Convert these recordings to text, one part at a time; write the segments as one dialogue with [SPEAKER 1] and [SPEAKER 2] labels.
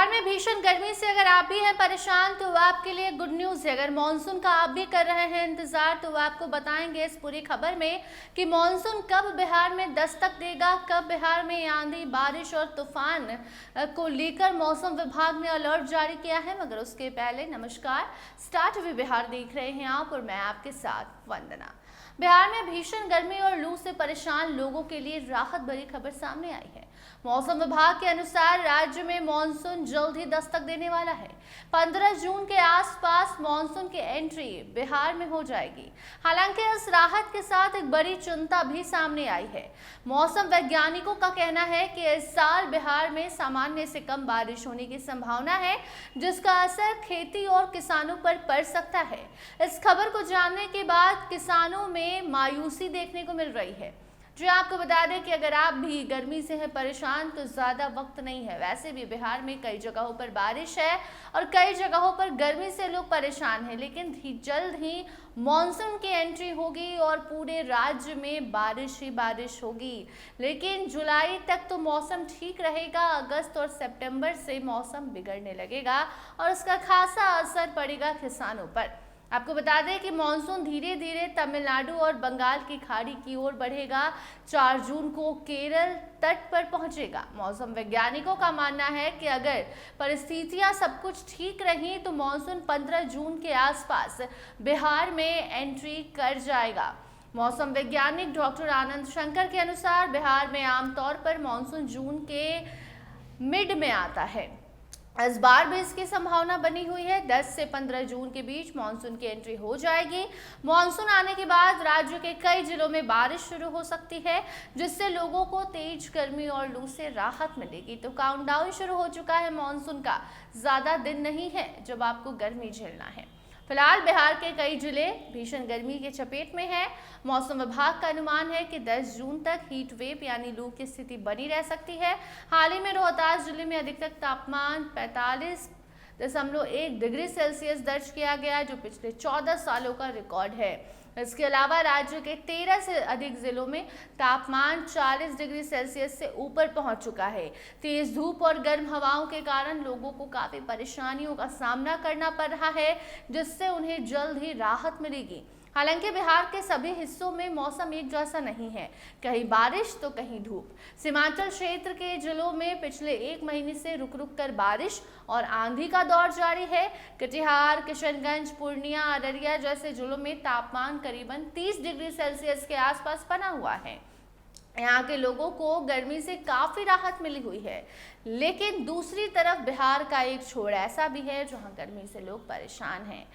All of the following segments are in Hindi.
[SPEAKER 1] बिहार में भीषण गर्मी से अगर आप भी हैं परेशान तो आपके लिए गुड न्यूज़ है। अगर मानसून का आप भी कर रहे हैं इंतजार तो आपको बताएंगे इस पूरी खबर में कि मानसून कब बिहार में दस्तक देगा, कब बिहार में आंधी बारिश और तूफान को लेकर मौसम विभाग ने अलर्ट जारी किया है। मगर उसके पहले नमस्कार, स्टार टीवी बिहार देख रहे हैं आप और मैं आपके साथ वंदना। बिहार में भीषण गर्मी और लू से परेशान लोगों के लिए राहत भरी खबर सामने आई है। मौसम विभाग के अनुसार राज्य में मानसून जल्द ही दस्तक देने वाला है। 15 जून के आसपास मानसून की एंट्री बिहार में हो जाएगी। हालांकि इस राहत के साथ एक बड़ी चिंता भी सामने आई है। मौसम वैज्ञानिकों का कहना है कि इस साल बिहार में सामान्य से कम बारिश होने की संभावना है, जिसका असर खेती और किसानों पर पड़ सकता है। इस खबर को जानने के बाद किसानों में मायूसी देखने को मिल रही है। जी आपको बता दें कि अगर आप भी गर्मी से हैं परेशान तो ज़्यादा वक्त नहीं है। वैसे भी बिहार में कई जगहों पर बारिश है और कई जगहों पर गर्मी से लोग परेशान हैं, लेकिन जल्द ही मॉनसून की एंट्री होगी और पूरे राज्य में बारिश ही बारिश होगी। लेकिन जुलाई तक तो मौसम ठीक रहेगा। अगस्त और सितंबर से मौसम बिगड़ने लगेगा और उसका खासा असर पड़ेगा किसानों पर। आपको बता दें कि मानसून धीरे धीरे तमिलनाडु और बंगाल की खाड़ी की ओर बढ़ेगा। 4 जून को केरल तट पर पहुंचेगा। मौसम वैज्ञानिकों का मानना है कि अगर परिस्थितियां सब कुछ ठीक रही तो मानसून 15 जून के आसपास बिहार में एंट्री कर जाएगा। मौसम वैज्ञानिक डॉक्टर आनंद शंकर के अनुसार बिहार में आमतौर पर मानसून जून के मिड में आता है। इस बार भी इसकी संभावना बनी हुई है। 10 से 15 जून के बीच मानसून की एंट्री हो जाएगी। मानसून आने के बाद राज्य के कई जिलों में बारिश शुरू हो सकती है, जिससे लोगों को तेज गर्मी और लू से राहत मिलेगी। तो काउंटडाउन शुरू हो चुका है मानसून का। ज़्यादा दिन नहीं है जब आपको गर्मी झेलना है। फिलहाल बिहार के कई जिले भीषण गर्मी के चपेट में हैं। मौसम विभाग का अनुमान है कि 10 जून तक हीट वेव यानी लू की स्थिति बनी रह सकती है। हाल ही में रोहतास जिले में अधिकतम तापमान 45.1 डिग्री सेल्सियस दर्ज किया गया, जो पिछले 14 सालों का रिकॉर्ड है। इसके अलावा राज्य के 13 से अधिक जिलों में तापमान 40 डिग्री सेल्सियस से ऊपर पहुंच चुका है। तेज धूप और गर्म हवाओं के कारण लोगों को काफी परेशानियों का सामना करना पड़ रहा है, जिससे उन्हें जल्द ही राहत मिलेगी। हालांकि बिहार के सभी हिस्सों में मौसम एक जैसा नहीं है, कहीं बारिश तो कहीं धूप। सीमांचल क्षेत्र के जिलों में पिछले 1 महीने से रुक रुक कर बारिश और आंधी का दौर जारी है। कटिहार, किशनगंज, पूर्णिया, अररिया जैसे जिलों में तापमान करीबन 30 डिग्री सेल्सियस के आसपास बना हुआ है। यहाँ के लोगों को गर्मी से काफी राहत मिली हुई है। लेकिन दूसरी तरफ बिहार का एक छोर ऐसा भी है जहाँ गर्मी से लोग परेशान हैं।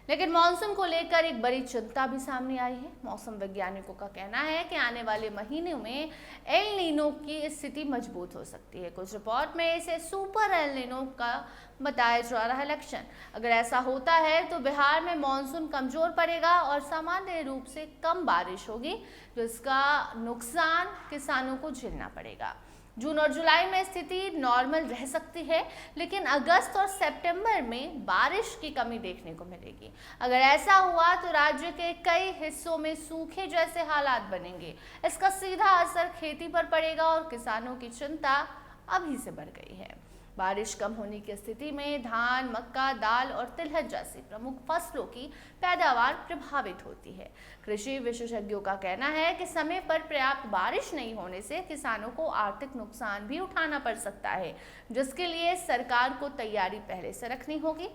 [SPEAKER 1] लेकिन मानसून को लेकर एक बड़ी चिंता भी सामने आई है। मौसम वैज्ञानिकों का कहना है कि आने वाले महीनों में एल नीनो की स्थिति मजबूत हो सकती है। कुछ रिपोर्ट में इसे सुपर एल नीनो का बताया जा रहा है लक्षण। अगर ऐसा होता है तो बिहार में मानसून कमजोर पड़ेगा और सामान्य रूप से कम बारिश होगी, जिसका नुकसान किसानों को झेलना पड़ेगा। जून और जुलाई में स्थिति नॉर्मल रह सकती है, लेकिन अगस्त और सितंबर में बारिश की कमी देखने को मिलेगी। अगर ऐसा हुआ तो राज्य के कई हिस्सों में सूखे जैसे हालात बनेंगे। इसका सीधा असर खेती पर पड़ेगा और किसानों की चिंता अभी से बढ़ गई है। बारिश कम होने की स्थिति में धान, मक्का, दाल और तिलहन जैसी प्रमुख फसलों की पैदावार प्रभावित होती है। कृषि विशेषज्ञों का कहना है कि समय पर पर्याप्त बारिश नहीं होने से किसानों को आर्थिक नुकसान भी उठाना पड़ सकता है, जिसके लिए सरकार को तैयारी पहले से रखनी होगी।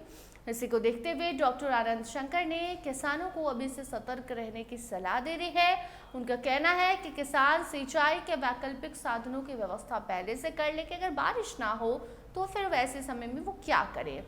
[SPEAKER 1] इसी को देखते हुए डॉक्टर आनंद शंकर ने किसानों को अभी से सतर्क रहने की सलाह दे दी है। उनका कहना है कि किसान सिंचाई के वैकल्पिक साधनों की व्यवस्था पहले से कर ले कि अगर बारिश ना हो तो फिर वैसे समय में वो क्या करे।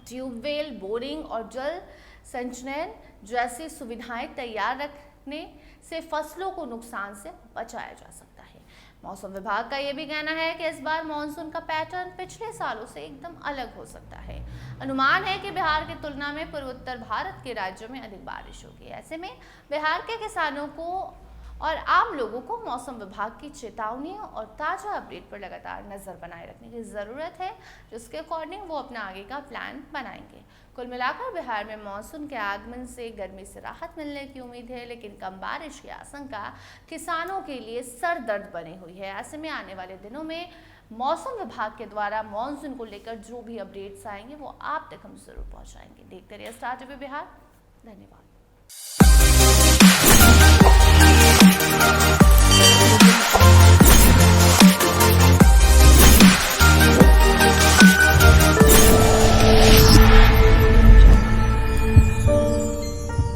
[SPEAKER 1] ट्यूबवेल, बोरिंग और जल संचयन जैसी सुविधाएं तैयार रखने से फसलों को नुकसान से बचाया जा सकता है। मौसम विभाग का यह भी कहना है कि इस बार मानसून का पैटर्न पिछले सालों से एकदम अलग हो सकता है। अनुमान है कि बिहार की तुलना में पूर्वोत्तर भारत के राज्यों में अधिक बारिश होगी। ऐसे में बिहार के किसानों को और आम लोगों को मौसम विभाग की चेतावनियों और ताज़ा अपडेट पर लगातार नज़र बनाए रखने की ज़रूरत है, जिसके अकॉर्डिंग वो अपना आगे का प्लान बनाएंगे। कुल मिलाकर बिहार में मानसून के आगमन से गर्मी से राहत मिलने की उम्मीद है, लेकिन कम बारिश की आशंका किसानों के लिए सर दर्द बनी हुई है। ऐसे में आने वाले दिनों में मौसम विभाग के द्वारा मानसून को लेकर जो भी अपडेट्स आएंगे वो आप तक हम जरूर पहुंचाएंगे। देखते रहिए स्टार टीवी बिहार। धन्यवाद।